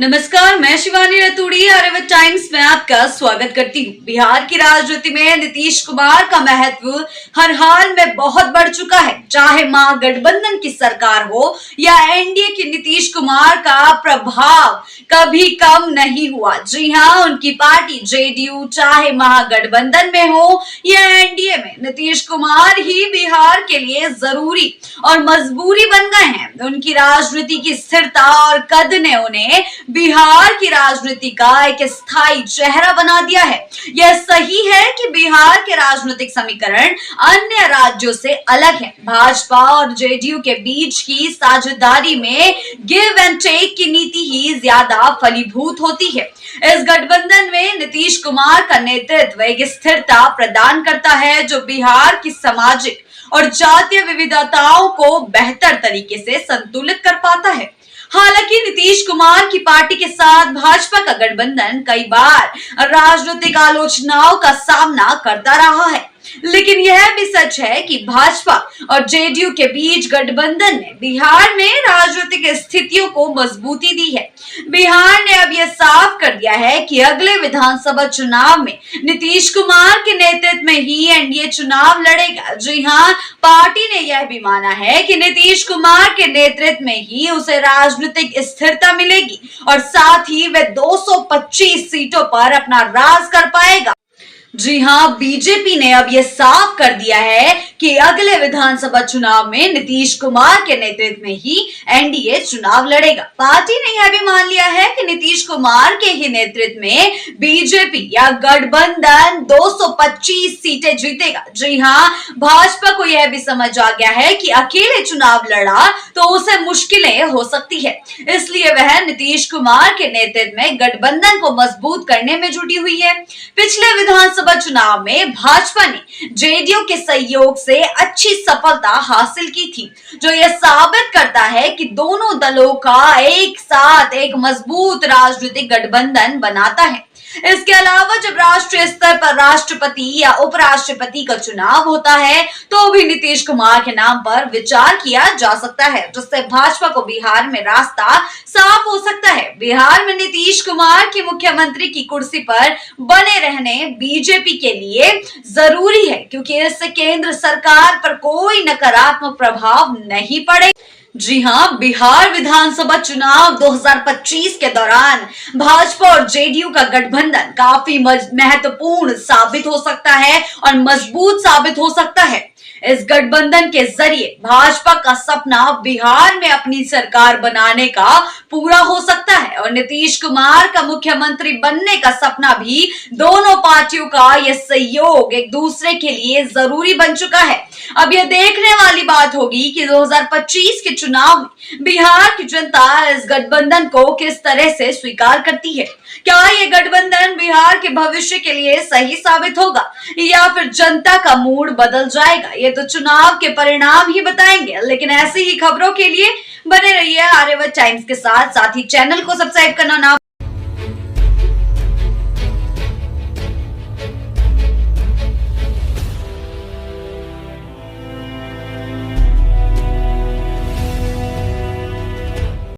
नमस्कार, मैं शिवानी रतूड़ी आर्यवत टाइम्स में आपका स्वागत करती हूँ। बिहार की राजनीति में नीतीश कुमार का महत्व हर हाल में बहुत बढ़ चुका है। चाहे महागठबंधन की सरकार हो या एनडीए की, नीतीश कुमार का प्रभाव कभी कम नहीं हुआ। जी हाँ, उनकी पार्टी जेडीयू चाहे महागठबंधन में हो या एनडीए में, नीतीश कुमार ही बिहार के लिए जरूरी और मजबूरी बन गए हैं। उनकी राजनीति की स्थिरता और कद ने उन्हें बिहार की राजनीति का एक स्थायी चेहरा बना दिया है। यह सही है कि बिहार के राजनीतिक समीकरण अन्य राज्यों से अलग है। भाजपा और जेडीयू के बीच की साझेदारी में गिव एंड टेक की नीति ही ज्यादा फलीभूत होती है। इस गठबंधन में नीतीश कुमार का नेतृत्व एक स्थिरता प्रदान करता है, जो बिहार की सामाजिक और जातीय विविधताओं को बेहतर तरीके से संतुलित कर पाता है। हालांकि नीतीश कुमार की पार्टी के साथ भाजपा का गठबंधन कई बार राजनीतिक आलोचनाओं का सामना करता रहा है, लेकिन यह भी सच है कि भाजपा और जेडीयू के बीच गठबंधन ने बिहार में राजनीतिक स्थितियों को मजबूती दी है। बिहार ने अब यह साफ कर दिया है कि अगले विधानसभा चुनाव में नीतीश कुमार के नेतृत्व में ही एनडीए चुनाव लड़ेगा। जी हाँ, पार्टी ने यह भी माना है कि नीतीश कुमार के नेतृत्व में ही उसे राजनीतिक स्थिरता मिलेगी और साथ ही वह 225 सीटों पर अपना राज कर पाएगा। जी हाँ, बीजेपी ने अब यह साफ कर दिया है कि अगले विधानसभा चुनाव में नीतीश कुमार के नेतृत्व में ही एनडीए चुनाव लड़ेगा। पार्टी ने यह भी मान लिया है कि नीतीश कुमार के ही नेतृत्व में बीजेपी या गठबंधन 225 सीटें जीतेगा। जी हाँ, भाजपा को यह भी समझ आ गया है कि अकेले चुनाव लड़ा तो उसे मुश्किलें हो सकती है, इसलिए वह नीतीश कुमार के नेतृत्व में गठबंधन को मजबूत करने में जुटी हुई है। पिछले विधानसभा चुनाव में भाजपा ने जेडीयू के सहयोग से अच्छी सफलता हासिल की थी, जो यह साबित करता है कि दोनों दलों का एक साथ एक मजबूत राजनीतिक गठबंधन बनाता है। इसके अलावा जब राष्ट्रीय स्तर पर राष्ट्रपति या उपराष्ट्रपति का चुनाव होता है तो भी नीतीश कुमार के नाम पर विचार किया जा सकता है, जिससे भाजपा को बिहार में रास्ता साफ हो सकता है। बिहार में नीतीश कुमार की मुख्यमंत्री की कुर्सी पर बने रहने बीजेपी के लिए जरूरी है, क्योंकि इससे केंद्र सरकार पर कोई नकारात्मक प्रभाव नहीं पड़े। जी हाँ, बिहार विधानसभा चुनाव 2025 के दौरान भाजपा और जेडीयू का गठबंधन काफी महत्वपूर्ण साबित हो सकता है और मजबूत साबित हो सकता है। इस गठबंधन के जरिए भाजपा का सपना बिहार में अपनी सरकार बनाने का पूरा हो सकता है और नीतीश कुमार का मुख्यमंत्री बनने का सपना भी। दोनों पार्टियों का यह सहयोग एक दूसरे के लिए जरूरी बन चुका है। अब यह देखने वाली बात होगी कि 2025 के चुनाव में बिहार की जनता इस गठबंधन को किस तरह से स्वीकार करती है। क्या यह गठबंधन बिहार के भविष्य के लिए सही साबित होगा या फिर जनता का मूड बदल जाएगा, ये तो चुनाव के परिणाम ही बताएंगे। लेकिन ऐसी ही खबरों के लिए बने रहिए आर्यवत टाइम्स के साथ ही चैनल को सब्सक्राइब करना ना